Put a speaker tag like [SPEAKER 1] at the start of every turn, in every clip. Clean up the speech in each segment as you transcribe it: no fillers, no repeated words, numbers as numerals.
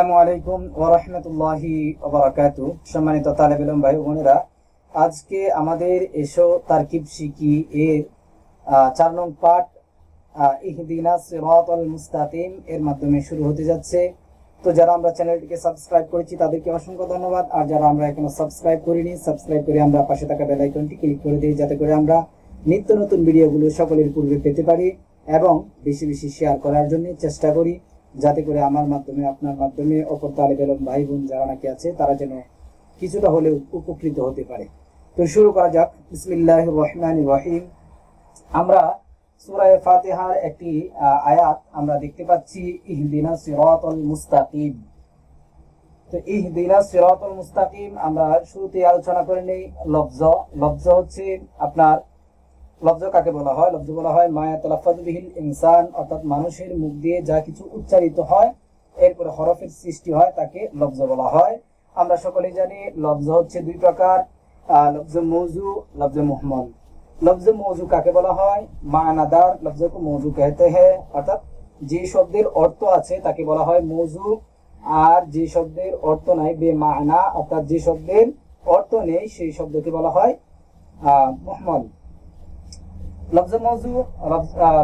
[SPEAKER 1] আসসালামু আলাইকুম ওয়া রাহমাতুল্লাহি ওয়া বারাকাতুহু। সম্মানিত তালেব ইলম ভাই বোনেরা, আজকে আমাদের এসো তারকিব শিখি এর 4 নং পাঠ ইহদিনাস সিরাতাল মুস্তাকিম এর মাধ্যমে শুরু হতে যাচ্ছে। তো যারা আমরা চ্যানেলটিকে সাবস্ক্রাইব করেছি তাদেরকে অসংখ্য ধন্যবাদ, আর যারা আমরা এখনো সাবস্ক্রাইব করিনি সাবস্ক্রাইব করে আমরা পাশে থাকা বেল আইকনটি ক্লিক করে দিই, যাতে করে আমরা নিত্য নতুন ভিডিওগুলো সকলের পূর্বে পেতে পারি এবং বেশি বেশি শেয়ার করার জন্য চেষ্টা করি, যাতে করে আমার মাধ্যমে আপনার মাধ্যমে অপর তালেব ইলম ভাই বোন যারা নাকি আছে তারা যেন কিছুটা হলেও উপকৃত হতে পারে। তো শুরু করা যাক। বিসমিল্লাহির রহমানির রহিম। আমরা সূরা ফাতিহার একটি আয়াত আমরা দেখতে পাচ্ছি, ইহদিনাস সিরাতাল মুস্তাকিম। তো ইহদিনাস সিরাতাল মুস্তাকিম আমরা শুরুতে আলোচনা করে নেই। লফজ হচ্ছে আপনার লফজ কাকে বলা হয়? লফজ বলা হয় মা ইয়াতালাফাযু বিহিল ইনসান, অর্থাৎ মানুষের মুখ দিয়ে যা কিছু উচ্চারিত হয় এরপরে হরফের সৃষ্টি হয় তাকে লফজ বলা হয়। আমরা সকলেই জানি লফজ হচ্ছে দুই প্রকার, লফজ মৌজু, লফজ মুহমল। লফজ মৌজু কাকে বলা হয়? মানাদার লফজ কো মৌজু कहते हैं, অর্থাৎ যে শব্দের অর্থ আছে তাকে বলা হয় মৌজু, আর যে শব্দের অর্থ নাই বেমানা, অর্থাৎ যে শব্দের অর্থ নেই সেই শব্দকে বলা হয় মুহমল। লফজ মৌজু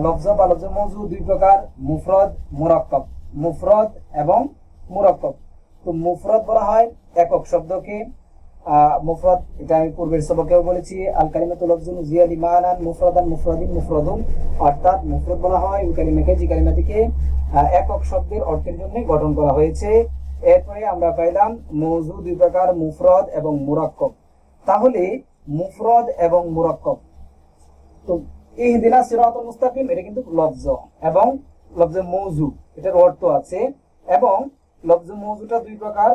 [SPEAKER 1] লফজ বা লফজ মৌজু দুই প্রকার, মুফরদ মুরাক্কাব। মুফরদ এবং মুরাক্কাব। তো মুফরদ বলা হয় একক শব্দকে, মুফরদ এটা আমি পূর্বের সবকেও বলেছি, আল কালিমাতু লফজুন জিয়াদি মানান মুফরাদান মুফরাদিন মুফরাদুন, অর্থাৎ মুফরদ বলা হয় ওই কালিমাকে যে কালিমাটিকে একক শব্দের অর্থের জন্য গঠন করা হয়েছে। এরপরে আমরা পাইলাম মৌজু দুই প্রকার, মুফরদ এবং মুরাক্কাব। তাহলে মুফরদ এবং মুরাক্কাব, তো ইহদিনাস সিরাতাল মুস্তাকিম এটা কিন্তু লফজ এবং লফজ মৌজু এটার অর্থ আছে, এবং লফজ মৌজুটা দুই প্রকার,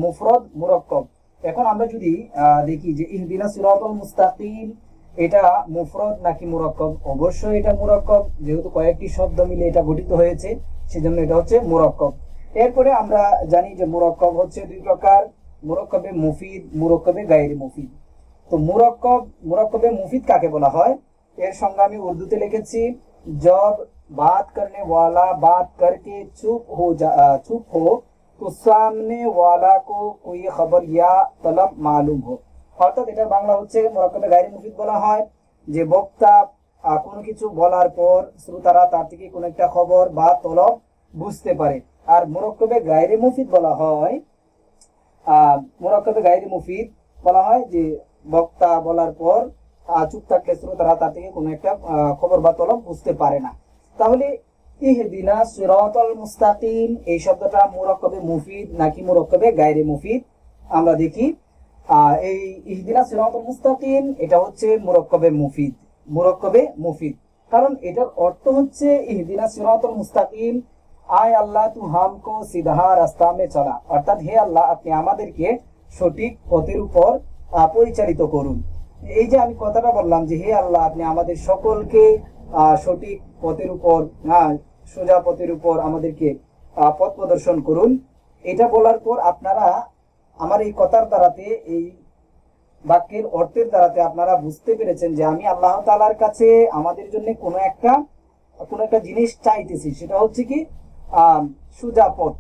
[SPEAKER 1] মুফরদ মুরাক্কাব। এখন আমরা যদি দেখি যে ইহদিনাস সিরাতাল মুস্তাকিম এটা মুফরদ নাকি মুরাক্কাব, অবশ্যই এটা মুরাক্কাব, যেহেতু কয়েকটি শব্দ মিলে এটা গঠিত হয়েছে সেজন্য এটা হচ্ছে মুরাক্কাব। এরপরে আমরা জানি যে মুরাক্কাব হচ্ছে দুই প্রকার, মুরাক্কাবে মুফিদ, মুরাক্কাবে গায়রে মুফিদ। তো মুরাক্কাবে মুফিদ কাকে বলা হয়? এর সংজ্ঞা আমি উর্দুতে লিখেছি, जब बात करने वाला बात करके चुप हो तो सामने वाला को कोई खबर या तलब मालूम हो। অর্থাৎ এটা বাংলা হচ্ছে মুরাক্কাবে গায়রে মুফিদ বলা হয় যে বক্তা কোনো কিছু বলার পর শ্রোতারা তার থেকে কোনো একটা খবর বা তলব বুঝতে পারে। আর মুরাক্কাবে গায়রে মুফিদ বলা হয় মুরাক্কাবে গায়রে মুফিদ বলা হয় যে বক্তা বলার পর চুপ থাকলে শ্রোতারা তার থেকে কোনো একটা খবর বা তলব বুঝতে পারে না। তাহলে ইহদিনাস সিরাতাল মুস্তাকিম এই শব্দটা মুরাক্কাবে মুফিদ নাকি মুরাক্কাবে গায়রে মুফিদ? আমরা দেখি এই ইহদিনাস সিরাতাল মুস্তাকিম এটা হচ্ছে মুরাক্কাবে মুফিদ। মুরাক্কাবে মুফিদ কারণ এটার অর্থ হচ্ছে ইহদিনাস সিরাতাল মুস্তাকিম, আয় আল্লাহ তু হামকো সিধা রাস্তা মে চলা, অর্থাৎ হে আল্লাহ আপনি আমাদেরকে সঠিক পথের উপর পরিচালিত করুন। এই যে আমি কথাটা বললাম যে হে আল্লাহ আপনি আমাদের সকলকে সঠিক পথের উপর, সোজা পথের উপর আমাদেরকে পথ প্রদর্শন করুন, এটা বলার পর আপনারা আমার এই কথার দ্বারাতে, এই বাক্যের অর্থের দ্বারাতে আপনারা বুঝতে পেরেছেন যে আমি আল্লাহ তাআলার কাছে আমাদের জন্য কোনো একটা জিনিস চাইতেছি, সেটা হচ্ছে কি সোজা পথ,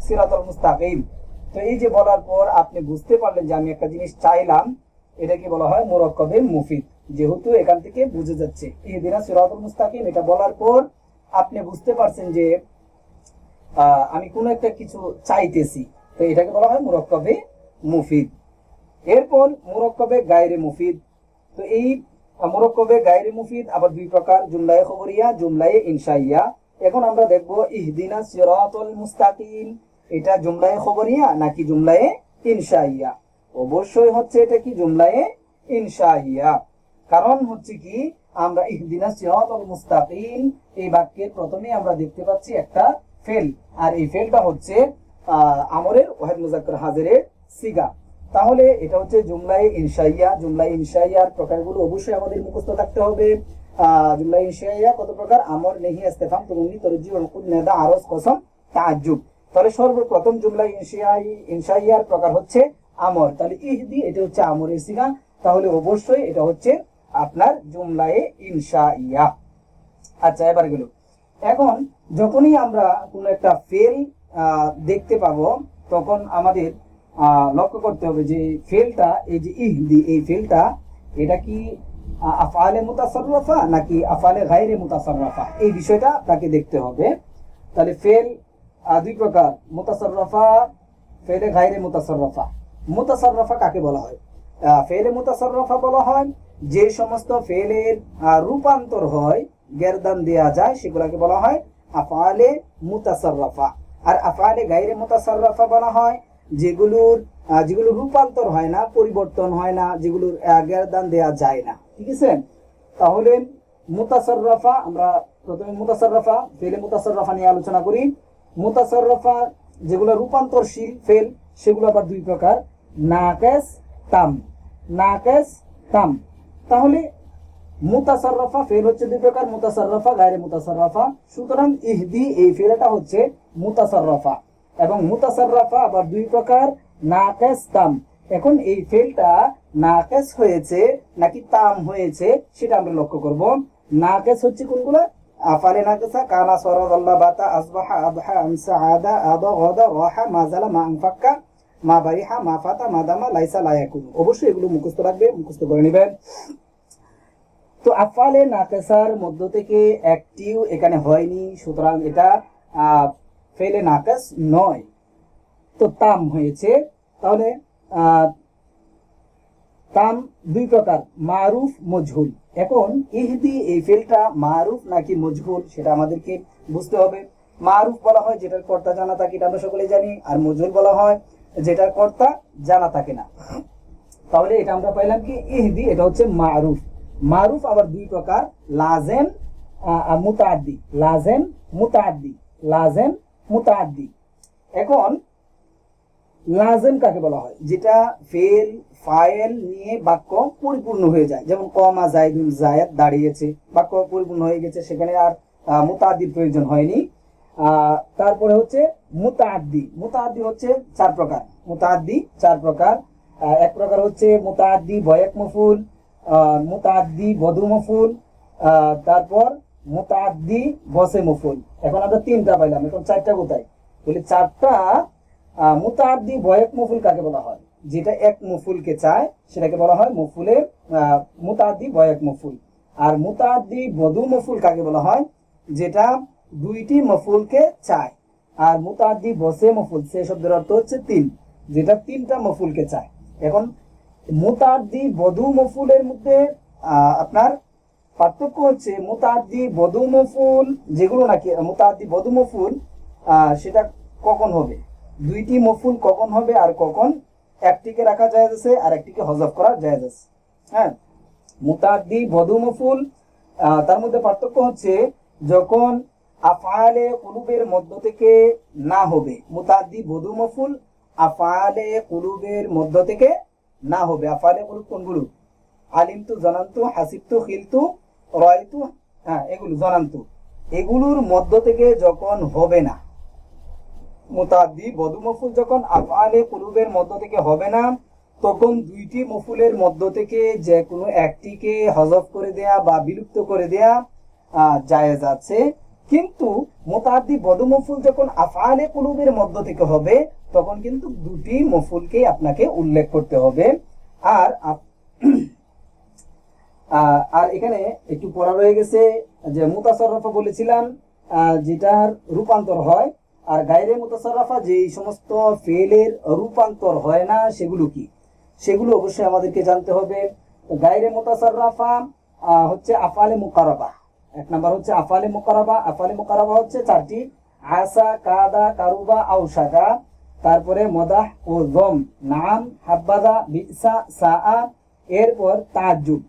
[SPEAKER 1] সিরাতাল মুস্তাকিম। তো এই যে বলার পর আপনি বুঝতে পারলেন যে আমি একটা জিনিস চাইলাম, এটাকে বলা হয় মুরাক্কাবে মুফিদ। যেহেতু এখান থেকে বুঝে যাচ্ছে ইহদিনাস সিরাতাল মুস্তাকিম এটা বলার পর আপনি বুঝতে পারছেন যে আমি কোনো একটা কিছু চাইতেছি, তো এটাকে বলা হয় মুরাক্কাবে মুফিদ। এরপর মুরাক্কাবে গায়রে মুফিদ। তো এই মুরাক্কাবে গায়রে মুফিদ আবার দুই প্রকার, জুমলায়ে খবরিয়া, জুমলায়ে ইনশাইয়া। এখন আমরা দেখব ইহদিনাস সিরাতাল মুস্তাকিম এটা জুমলায়ে খবরিয়া নাকি জুমলায়ে ইনশাইয়া? অবশ্যই হচ্ছে এটা কি জুমলায়ে ইনশাইয়া। কারণ হচ্ছে কি আমরা ইহদিনাস সিরাতাল মুস্তাকিম এই বাক্যের প্রথমে আমরা দেখতে পাচ্ছি একটা ফেল, আর এই ফেলটা হচ্ছে আমরের ওয়াহিদ মুযাক্কার হাজিরের সিগা। তাহলে এটা হচ্ছে জুমলায়ে ইনশাইয়া। জুমলায়ে ইনশাইয়ার প্রকারগুলো অবশ্যই আমাদের মুখস্থ থাকতে হবে। জুমলায়ে ইনশাইয়া কত প্রকার? আমর, নেহি, ইস্তেফহাম, তামান্নি, তারজি, উনকুদ, নেদা, আরজ, কসম, তাআজ্জুব। তাহলে সর্বপ্রথম জুমলায়ে ইনশাইয়ার প্রকার হচ্ছে আমর। তাহলে ইহদি এটা হচ্ছে আমরের সিগা, তাহলে অবশ্যই এটা হচ্ছে আপনার জুমলায়ে ইনশাইয়া। আচ্ছা, এবার গেল। এখন যখনই আমরা কোনো একটা ফেল দেখতে পাবো তখন আমাদের লক্ষ্য করতে হবে যে ফেলটা, এই যে ইহদি, এই ফেলটা এটা কি আফআলে মুতাসাররাফা নাকি আফআলে গায়রে মুতাসাররাফা, এই বিষয়টা আপনাকে দেখতে হবে। তাহলে ফেল দুই প্রকার, মুতাসাররাফা, ফেলে গায়রে মুতাসাররাফা। মুতাসাররাফা কাকে বলা হয়? ফেলে মুতাসাররাফা বলা হয় যে সমস্ত ফেলের রূপান্তর হয়, গেরদান দেয়া যায়, সেগুলোকে বলা হয় আফআলে মুতাসাররাফা। আর আফআলে গায়রে মুতাসাররাফা বলা হয় যেগুলোর রূপান্তর হয় না, পরিবর্তন হয় না, যেগুলোর গেরদান দেয়া যায় না। ঠিক আছে? তাহলে মুতাসাররাফা, আমরা প্রথমে মুতাসাররাফা, ফেলে মুতাসাররাফা নিয়ে আলোচনা করি। মুতাসাররাফা যেগুলো রূপান্তরশীল ফেল, সেগুলো আবার দুই প্রকার, নাকিস, তাম। নাকিস, তাম। তাহলে মুতাসাররাফা ফেল হচ্ছে দুই প্রকার, মুতাসাররাফা, গায়রে মুতাসাররাফা। সুতরাং ইহদি, এই ফেলটা হচ্ছে মুতাসাররাফা, এবং মুতাসাররাফা আবার দুই প্রকার, নাকিস, তাম। এখন এই ফেলটা নাকিস হয়েছে নাকি তাম হয়েছে সেটা আমরা লক্ষ্য করব। নাকিস হচ্ছে কোনগুলো? আফআলে নাকিসা, কানা, সারা, যাল্লা, বাতা, আসবাহা, আদহা, আমসা, আদা, আদা, গাদা, রাহা, মাজালা, মা আনফাক্কা, মা বারিহা, মা ফাতা, মা দামা, লাইসা, লা ইয়াকুনু। অবশ্যই এগুলো মুখস্থ রাখবে, মুখস্থ করে নেবেন। তো আফআলে নাকিসার মধ্য থেকে একটিও এখানে হয়নি, সুতরাং এটা ফেলে নাকিস নয়, তো তাম হয়েছে। তাহলে তাম দুই প্রকার, মারুফ, মজহুল। এখন ইহদি, এই ফেলটা মারুফ নাকি মজহুল সেটা আমাদেরকে বুঝতে হবে। মারুফ বলা হয় যেটার কর্তা জানা থাকে, এটা আমরা সকলে জানি। আর মজহুল বলা হয় যেটার কর্তা জানা থাকে না। তাহলে এটা আমরা পাইলাম কি, ইহদি এটা হচ্ছে মারুফ। মারুফ আবার দুই প্রকার, লাজেম, মুতাআদ্দি। লাজেম, মুতাআদ্দি। লাজেম, মুতাআদ্দি। এখন লাজেম কাকে বলা হয়? যেটা ফেল, ফাইল নিয়ে বাক্য পরিপূর্ণ হয়ে যায়, যেমন কমা জাইদুন, জায়েদ দাঁড়িয়েছে, বাক্য পরিপূর্ণ হয়ে গেছে, সেখানে আর মুতাআদ্দির প্রয়োজন হয়নি। তারপরে হচ্ছে মুতাআদ্দি। মুতাআদ্দি হচ্ছে চার প্রকার। মুতাআদ্দি চার প্রকার। এক প্রকার হচ্ছে মুতাআদ্দি বয়াক মফুল, মুতাআদ্দি বদু মফুল, তারপর মুতাআদ্দি বসে মফুল। এখন আমরা তিনটা পাইলাম, এখন চারটা কোথায়? বলে চারটা। মুতাআদ্দি বয়াক মফুল কাকে বলা হয়? যেটা এক মফুলকে চায় সেটাকে বলা হয় মফুলে মুতাআদ্দি বয়াক মফুল। আর মুতাআদ্দি বদু মফুল কাকে বলা হয়? যেটা দুইটি মফুলকে চায়। আর মুতাআদ্দি বসে মফুল, সে শব্দের অর্থ হচ্ছে তিন, যেটা তিনটা মফুলকে চায়। এখন মুতাআদ্দি বদু মফুলের মধ্যে আপনার পার্থক্য হচ্ছে, মুতাআদ্দি বদু মফুল যেগুলো নাকি মুতাআদ্দি বদু মফুল, সেটা কখন হবে, দুইটি মফুল কখন হবে, আর কখন একটিকে রাখা জায়েজ আছে আর একটিকে হযফ করা জায়েজ আছে। হ্যাঁ, মুতাআদ্দি বদু মফুল, তার মধ্যে পার্থক্য হচ্ছে যখন আফআলে কুলুবের মধ্য থেকে না হবে। মুতাআদ্দি বদু মফুল আফআলে কুলুবের মধ্য থেকে না হবে। আফআলে কুলুব কোনগুলো? আলিমতু, জানান্তু, হাসিবতু, খিলতু, রায়তু, হ্যাঁ এগুলো, জানান্তু, এগুলোর মধ্য থেকে যখন হবে না, মুতাআদ্দি বদু মফুল যখন আফআলে কুলুবের মধ্য থেকে হবে না, তখন দুইটি মফুলের মধ্য থেকে যে কোনো একটিকে হযফ করে দেয়া বা বিলুপ্ত করে দেয়া জায়েজ আছে। কিন্তু মুতাআদ্দি বদু মফুল যখন আফআলে কুলুবের মধ্য থেকে হবে, তখন কিন্তু দুটি মফুলকে আপনাকে উল্লেখ করতে হবে। আর এখানে একটু পড়া রয়ে গেছে যে মুতাসাররাফা বলেছিলাম যেটার রূপান্তর হয়, আর গায়রে মুতাসাররাফা যে সমস্ত ফেলের রূপান্তর হয় না সেগুলো কি, সেগুলো অবশ্যই আমাদেরকে জানতে হবে। গায়রে মুতাসাররাফা হচ্ছে আফআলে মুকাররাবা। এক নাম্বার হচ্ছে আফআলে মুকাররাবা। আফআলে মুকাররাবা হচ্ছে চারটি, আসা, কাদা, কারুবা, আওশাকা। তারপরে মদাহ ও যম, নাম, হাব্বাদা, বিসা, সাআ। এরপর তাজ্জুব,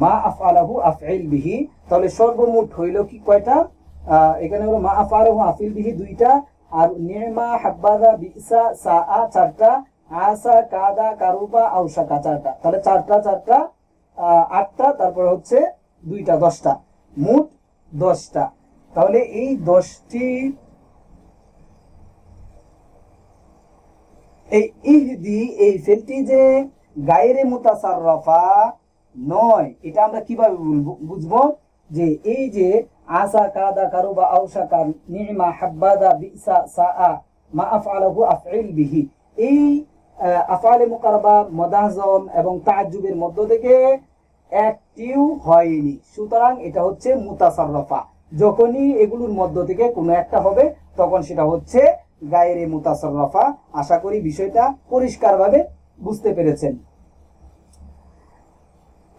[SPEAKER 1] মা আফআলাহু আফইল বিহি। তাহলে সর্বমোট হইল কি কয়টা? এখানে হলো মা আফআলাহু আফইল বিহি দুইটা, আর নি'মা, হাব্বাদা, বিসা, সাআ চারটা, আসা, কাদা, কারুবা, আওশাকা চারটা। তাহলে চারটা চারটা আটটা, তারপর হচ্ছে দুইটা, 10টা, মোট 10টা। তাহলে এই 10টি, এই ইহদি, এই ফেলটি যে গায়রে মুতাসাররাফা নয়, এটা আমরা কিভাবে বুঝবো? যে এই যে আসা, কাদা, কারুবা, আওশাকা, নি'মা, হাব্বাদা, বিসা, সাআ, মা আফআলাহু আফইল বিহি, এই আফআলে মুকাররাবা মুদাহজাম এবং তাআজ্জুবের মধ্য থেকে একটিও হয়নি, সুতরাং এটা হচ্ছে মুতাসাররফা। যখনই এগুলোর মধ্য থেকে কোনো একটা হবে তখন সেটা হচ্ছে গায়রে মুতাসাররফা। আশা করি বিষয়টা পরিষ্কারভাবে বুঝতে পেরেছেন।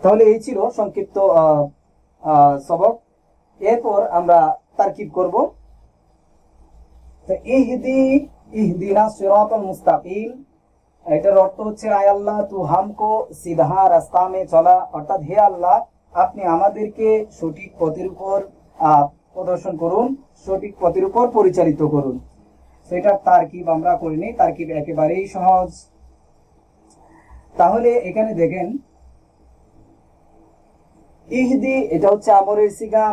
[SPEAKER 1] তাহলে এই ছিল সংক্ষিপ্ত সবক। এরপর আমরা তারকিব করব। তো ইহদিনা সিরাতাল মুস্তাকিম, এটার অর্থ হচ্ছে আয় আল্লাহ তু হামকো সিধা রাস্তা মে চলা, অর্থাৎ হে আল্লাহ আপনি আমাদেরকে সঠিক পথের উপর প্রদর্শন করুন, সঠিক পথের উপর পরিচালিত করুন। সেটার তারকিব আমরা করিনি, তারকিব একেবারেই সহজ। তাহলে এখানে দেখেন ইহদি এটা হচ্ছে আমরের সিগা,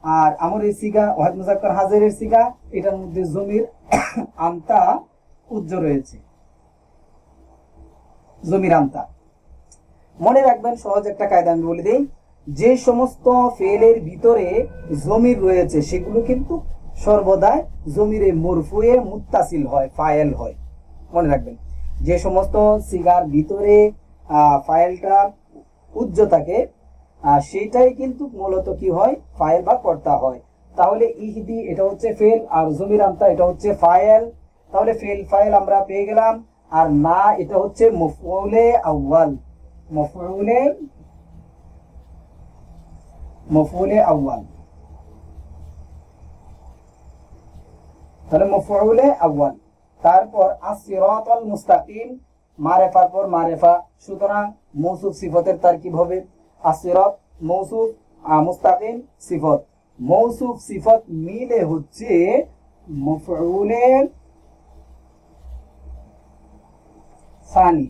[SPEAKER 1] আর আমরের সিগা ওয়াহিদ মুজাক্কার হাজিরের সিগা, এটার মধ্যে জমির আনতা উজ্জ রয়েছে, জমির আনতা। মনে রাখবেন, সহজ একটা কায়দা আমি বলে দিই, যে সমস্ত ফেলের ভিতরে জমির রয়েছে সেগুলো কিন্তু সর্বদাই জমিরে মরফুয়ে মুত্তাসিল হয়, ফায়েল হয়। মনে রাখবেন, যে সমস্ত সিগার ভিতরে ফাইলটা উজ্জ থাকে সেটাই কিন্তু মূলত কি হয়, ফাইল বা কর্তা হয়। তাহলে ইহদি এটা হচ্ছে ফেল, আর জমির আনতা এটা হচ্ছে ফাইল। তাহলে ফেল ফাইল আমরা পেয়ে গেলাম। আর না এটা হচ্ছে মফউলে আউয়াল, মফউলে আউয়াল। তাহলে মফউলে আউয়াল। তারপর as-সিরাতাল মুস্তাকিম, মারিফার পর মারিফা, সুতরাং মৌসুফ সিফতের তারকিব হবে as-সিরাত মৌসুফ, মুস্তাকিম সিফত। মৌসুফ সিফত মিলে হচ্ছে মফউলে সানি।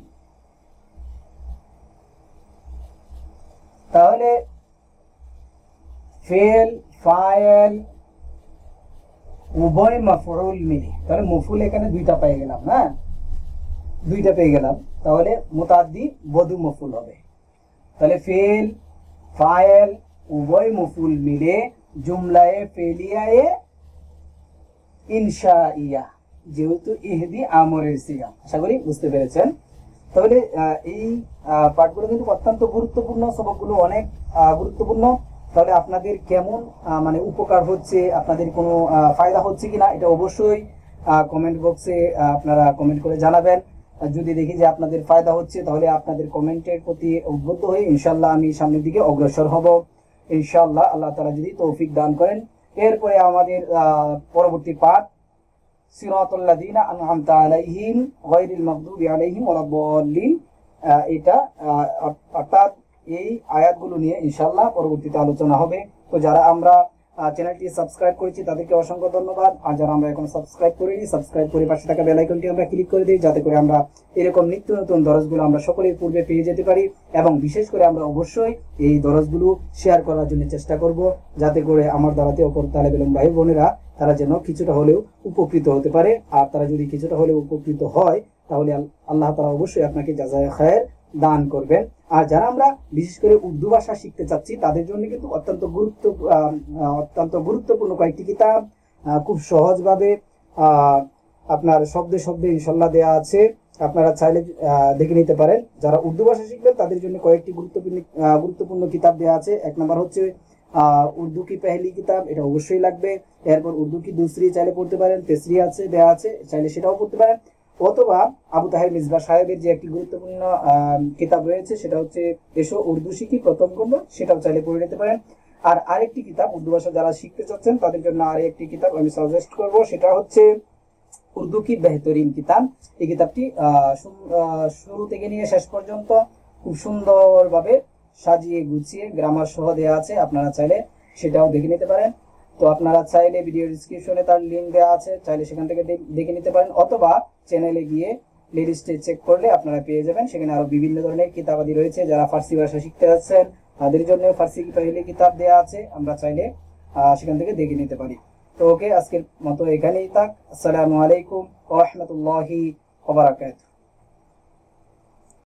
[SPEAKER 1] তাহলে ফেল ফাইল উভয় মাফউল মিলে, তাহলে মফউল এখানে দুইটা পেয়ে গেলাম, না দুইটা পেয়ে গেলাম। তাহলে মুতাআদ্দি বদু মফউল হবে। তাহলে ফেল ফাইল উভয় মফউল মিলে জুমলায়ে ফেলিয়ায়ে ইনশাইয়া, যেহেতু ইহদি আমরের সিগা। আশা করি বুঝতে পেরেছেন। তাহলে এই পাঠগুলো কিন্তু অত্যন্ত গুরুত্বপূর্ণ, সবকগুলো অনেক গুরুত্বপূর্ণ। তাহলে আপনাদের কেমন মানে উপকার হচ্ছে, আপনাদের কোনো ফায়দা হচ্ছে কিনা এটা অবশ্যই কমেন্ট বক্সে আপনারা কমেন্ট করে জানাবেন। যদি দেখি যে আপনাদের ফায়দা হচ্ছে তাহলে আপনাদের কমেন্টের প্রতি উদ্বুদ্ধ হয়ে ইনশাআল্লাহ আমি সামনের দিকে অগ্রসর হব ইনশাআল্লাহ, আল্লাহ তাআলা যদি তৌফিক দান করেন। এরপরে আমাদের পরবর্তী পাঠ সিরাতাল লাযিনা আন'আমতা আলাইহিম গায়রিল মাগদুবি আলাইহিম ওয়ালাদ-দাল্লিন, এটা অর্থাৎ এই আয়াতগুলো নিয়ে ইনশাআল্লাহ পরবর্তীতে আলোচনা হবে। তো যারা আমরা চ্যানেলটি সাবস্ক্রাইব করেছি তাদেরকে অসংখ্য ধন্যবাদ। আর যারা আমরা এখন সাবস্ক্রাইব করিনি, সাবস্ক্রাইব করে পাশে থাকা বেল আইকনটি আমরা ক্লিক করে দিই, যাতে করে আমরা এরকম নিত্য নতুন দরজগুলো আমরা সকলের পূর্বে পেয়ে যেতে পারি। এবং বিশেষ করে আমরা অবশ্যই এই দরজগুলো শেয়ার করার জন্য চেষ্টা করব, যাতে করে আমার দ্বারাতে অপর তালেব ইলম ভাই বোনেরা তারা যেন কিছুটা হলেও উপকৃত হতে পারে। আর তারা যদি কিছুটা হলেও উপকৃত হয় তাহলে আল্লাহ তাআলা অবশ্যই আপনাকে জাযায়ে খায়ের দান করবেন। আর যারা আমরা বিশেষ করে উর্দু ভাষা শিখতে চাচ্ছি তাদের জন্য কিন্তু অত্যন্ত গুরুত্বপূর্ণ কয়েকটি কিতাব খুব সহজভাবে আপনার শব্দে শব্দে ইনশাআল্লাহ দেয়া আছে, আপনারা চাইলে দেখে নিতে পারেন। যারা উর্দু ভাষা শিখবেন তাদের জন্য কয়েকটি গুরুত্বপূর্ণ কিতাব দেয়া আছে। এক নম্বর হচ্ছে উর্দু কি পেহলি কিতাব, এটা অবশ্যই লাগবে। এরপর উর্দু কি দুসরি চাইলে পড়তে পারেন, তেসরি আছে দেয়া আছে, চাইলে সেটাও পড়তে পারেন। অথবা আবু তাহের মিসবাহ সাহেবের যে একটি গুরুত্বপূর্ণ কিতাব রয়েছে সেটা হচ্ছে এসো উর্দু শিখি প্রথম খণ্ড, সেটাও চাইলে পড়ে নিতে পারেন। আর আরেকটি কিতাব উর্দু ভাষা যারা শিখতে চাচ্ছেন তাদের জন্য আরেকটি কিতাব আমি সাজেস্ট করব, সেটা হচ্ছে উর্দু কি বেহতরিন কিতাব। এই কিতাবটি শুরু থেকে নিয়ে শেষ পর্যন্ত খুব সুন্দরভাবে সাজিয়ে গুছিয়ে গ্রামার সহ দেওয়া আছে, আপনারা চাইলে সেটাও দেখে নিতে পারেন। তো আপনারা চাইলে ভিডিও ডেসক্রিপশনে তার লিংক দেওয়া আছে, চাইলে সেখান থেকে দেখে নিতে পারেন, অথবা চ্যানেলে গিয়ে প্লেলিস্টে চেক করলে আপনারা পেয়ে যাবেন। সেখানে আরো বিভিন্ন ধরনের কিতাবাদি রয়েছে। যারা ফার্সি ভাষা শিখতে যাচ্ছেন তাদের জন্য ফার্সি পেহলি কিতাব দেওয়া আছে, আমরা চাইলে সেখান থেকে দেখে নিতে পারি। তো ওকে, আজকের মতো এখানেই থাক। আসসালামু আলাইকুম ওয়া রাহমাতুল্লাহি ওয়া বারাকাতুহু।